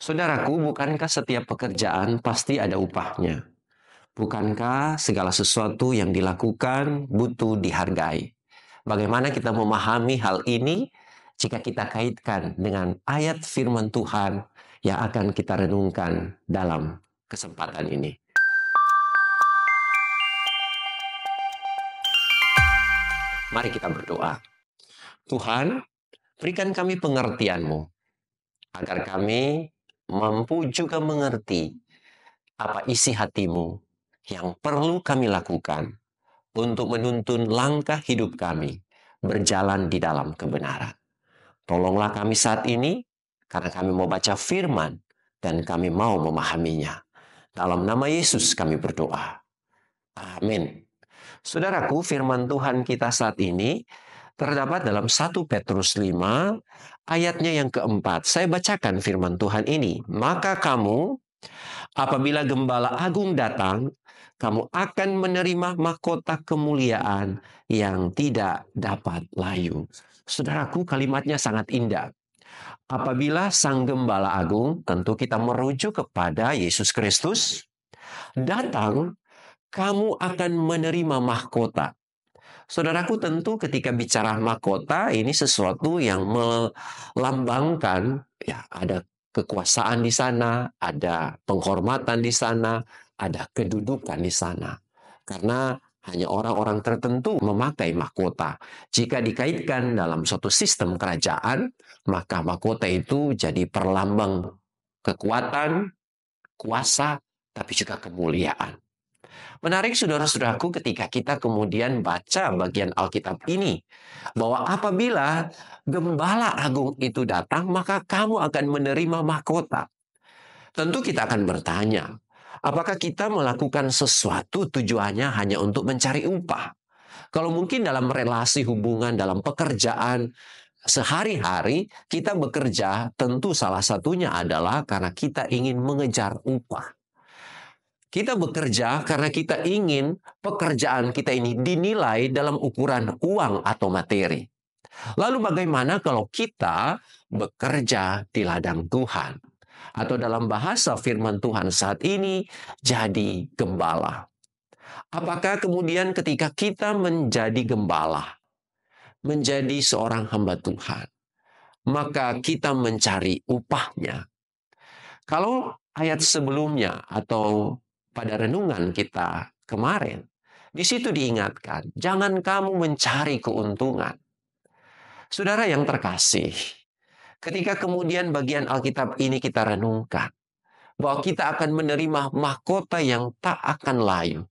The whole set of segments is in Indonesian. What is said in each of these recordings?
Saudaraku, bukankah setiap pekerjaan pasti ada upahnya? Bukankah segala sesuatu yang dilakukan butuh dihargai? Bagaimana kita memahami hal ini jika kita kaitkan dengan ayat firman Tuhan yang akan kita renungkan dalam kesempatan ini? Mari kita berdoa. Tuhan, berikan kami pengertian-Mu agar kami mampu juga mengerti apa isi hati-Mu yang perlu kami lakukan untuk menuntun langkah hidup kami berjalan di dalam kebenaran. Tolonglah kami saat ini, karena kami mau baca firman dan kami mau memahaminya. Dalam nama Yesus kami berdoa. Amin. Saudaraku, firman Tuhan kita saat ini terdapat dalam 1 Petrus 5, ayatnya yang keempat. Saya bacakan firman Tuhan ini. Maka kamu, apabila Gembala Agung datang, kamu akan menerima mahkota kemuliaan yang tidak dapat layu. Saudaraku, kalimatnya sangat indah. Apabila Sang Gembala Agung, tentu kita merujuk kepada Yesus Kristus, datang, kamu akan menerima mahkota. Saudaraku, tentu ketika bicara mahkota, ini sesuatu yang melambangkan, ya, ada kekuasaan di sana, ada penghormatan di sana, ada kedudukan di sana. Karena hanya orang-orang tertentu memakai mahkota. Jika dikaitkan dalam suatu sistem kerajaan, maka mahkota itu jadi perlambang kekuatan, kuasa, tapi juga kemuliaan. Menarik saudara-saudaraku ketika kita kemudian baca bagian Alkitab ini, bahwa apabila Gembala Agung itu datang, maka kamu akan menerima mahkota. Tentu kita akan bertanya, apakah kita melakukan sesuatu tujuannya hanya untuk mencari upah? Kalau mungkin dalam relasi hubungan, dalam pekerjaan, sehari-hari kita bekerja, tentu salah satunya adalah karena kita ingin mengejar upah. Kita bekerja karena kita ingin pekerjaan kita ini dinilai dalam ukuran uang atau materi. Lalu bagaimana kalau kita bekerja di ladang Tuhan? Atau dalam bahasa firman Tuhan saat ini, jadi gembala. Apakah kemudian ketika kita menjadi gembala, menjadi seorang hamba Tuhan, maka kita mencari upahnya? Kalau ayat sebelumnya atau pada renungan kita kemarin, di situ diingatkan, jangan kamu mencari keuntungan. Saudara yang terkasih, ketika kemudian bagian Alkitab ini kita renungkan, bahwa kita akan menerima mahkota yang tak akan layu.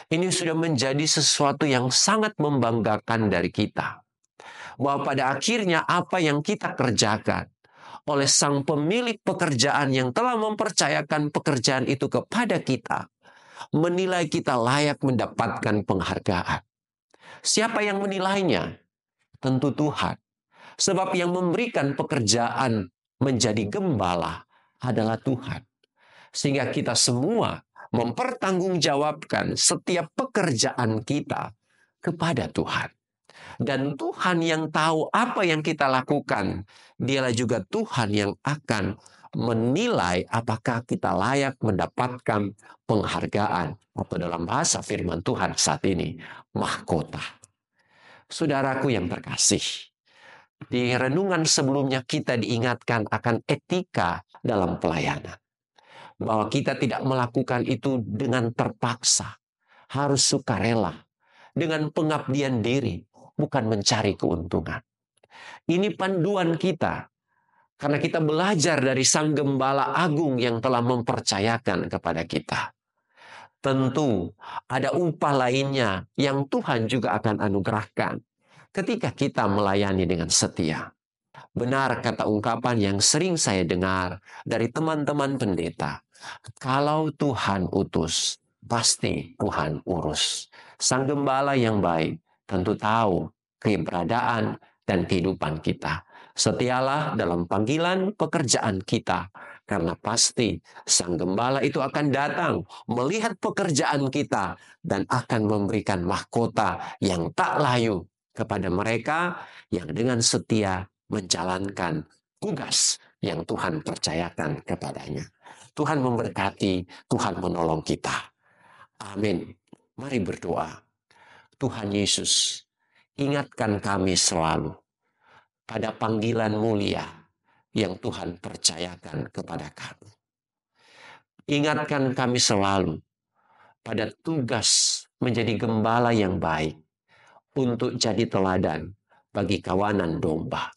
Ini sudah menjadi sesuatu yang sangat membanggakan dari kita. Bahwa pada akhirnya apa yang kita kerjakan oleh sang pemilik pekerjaan yang telah mempercayakan pekerjaan itu kepada kita, menilai kita layak mendapatkan penghargaan. Siapa yang menilainya? Tentu Tuhan. Sebab yang memberikan pekerjaan menjadi gembala adalah Tuhan. Sehingga kita semua mempertanggungjawabkan setiap pekerjaan kita kepada Tuhan. Dan Tuhan yang tahu apa yang kita lakukan, Dialah juga Tuhan yang akan menilai apakah kita layak mendapatkan penghargaan, atau dalam bahasa firman Tuhan saat ini, mahkota. Saudaraku yang terkasih, di renungan sebelumnya kita diingatkan akan etika dalam pelayanan. Bahwa kita tidak melakukan itu dengan terpaksa, harus sukarela, dengan pengabdian diri, bukan mencari keuntungan. Ini panduan kita, karena kita belajar dari Sang Gembala Agung yang telah mempercayakan kepada kita. Tentu ada upah lainnya yang Tuhan juga akan anugerahkan ketika kita melayani dengan setia. Benar kata ungkapan yang sering saya dengar dari teman-teman pendeta, kalau Tuhan utus, pasti Tuhan urus. Sang Gembala yang baik tentu tahu keberadaan dan kehidupan kita. Setialah dalam panggilan pekerjaan kita, karena pasti Sang Gembala itu akan datang melihat pekerjaan kita dan akan memberikan mahkota yang tak layu kepada mereka yang dengan setia menjalankan tugas yang Tuhan percayakan kepadanya. Tuhan memberkati, Tuhan menolong kita. Amin. Mari berdoa. Tuhan Yesus, ingatkan kami selalu pada panggilan mulia yang Tuhan percayakan kepada kami. Ingatkan kami selalu pada tugas menjadi gembala yang baik untuk jadi teladan bagi kawanan domba.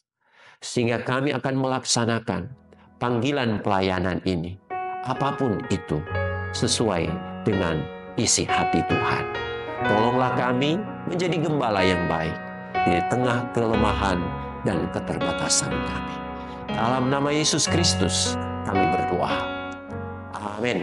Sehingga kami akan melaksanakan panggilan pelayanan ini, apapun itu, sesuai dengan isi hati Tuhan. Tolonglah kami menjadi gembala yang baik di tengah kelemahan dan keterbatasan kami. Dalam nama Yesus Kristus kami berdoa. Amin.